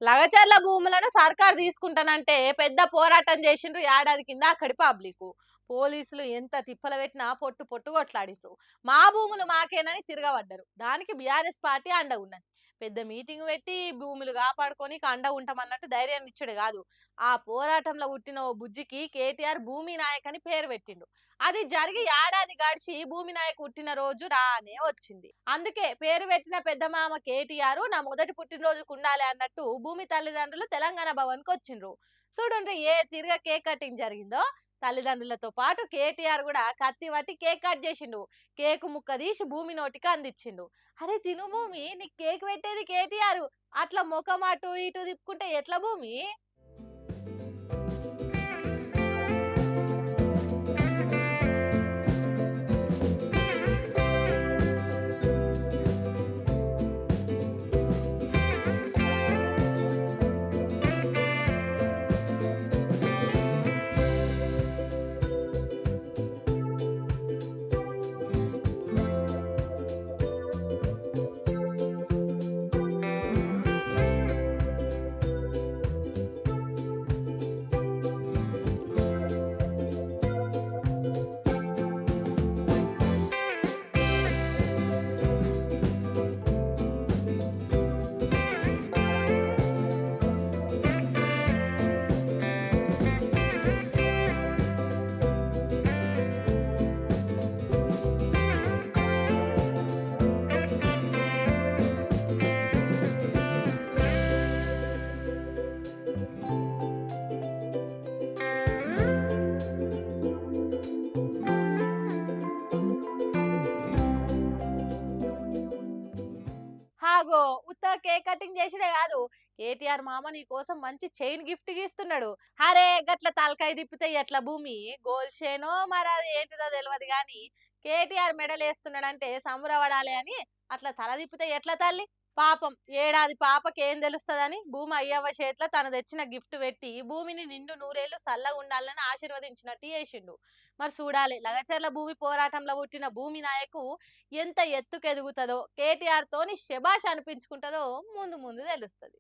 లగచర్ల భూములను సర్కారు తీసుకుంటానంటే పెద్ద పోరాటం చేసిండ్రు ఏడాది కింద అక్కడి పబ్లిక్. పోలీసులు ఎంత తిప్పలు పెట్టినా పొట్టు పొట్టు కొట్లాడిండ్రు. మా భూములు మాకేనని తిరగబడ్డరు. దానికి బీఆర్ఎస్ పార్టీ అండగా ఉన్నది. పెద్ద మీటింగ్ పెట్టి భూములు కాపాడుకొని అండ ఉంటామన్నట్టు ధైర్యాన్ని ఇచ్చాడు కాదు. ఆ పోరాటంలో పుట్టిన ఓ బుజ్జికి కేటీఆర్ భూమి నాయక్ అని పేరు పెట్టిండు. అది జరిగి ఏడాది గడిచి భూమి నాయక్ పుట్టిన రోజు రానే వచ్చింది. అందుకే పేరు పెట్టిన పెద్ద మామ కేటీఆర్ నా మొదటి పుట్టినరోజుకు ఉండాలి అన్నట్టు భూమి తల్లిదండ్రులు తెలంగాణ భవన్ కు వచ్చిండ్రు. చూడండి ఏ తిరగ కేక్ కటింగ్ జరిగిందో. తల్లిదండ్రులతో పాటు కేటీఆర్ కూడా కత్తి పట్టి కేక్ కట్ చేసిండు. కేకు ముక్క తీసి భూమి నోటికి అందించిండు. అరే తిను భూమి, నీకు కేక్ పెట్టేది కేటీఆర్. అట్లా ముఖం అటు ఇటు తిప్పుకుంటే ఎట్లా భూమి? హాగో ఉత్త కేక్ కటింగ్ చేసుడే కాదు, కేటీఆర్ మామ నీ కోసం మంచి చైన్ గిఫ్ట్ ఇస్తున్నాడు. అరే గట్ల తలకాయ తిప్పితే ఎట్లా భూమి? గోల్డ్ చైనో మరి అది ఏంటిదో తెలియదు గాని కేటీఆర్ మెడల్ వేస్తున్నాడంటే సంబరపడాలి అని అట్లా తల తిప్పితే ఎట్లా తల్లి? పాపం ఏడాది పాపకి ఏం తెలుస్తదని భూమి అయ్యవ్వ చేతిలో తను తెచ్చిన గిఫ్ట్ పెట్టి భూమిని నిండు నూరేళ్లు చల్లగా ఉండాలని ఆశీర్వదించినట్టు చేసిండు. మరి చూడాలి లగచర్ల భూమి పోరాటంలో పుట్టిన భూమి నాయకు ఎంత ఎత్తుకెదుగుతుందో, కేటీఆర్ తోని శబాష్ అనిపించుకుంటుందో ముందు ముందు తెలుస్తుంది.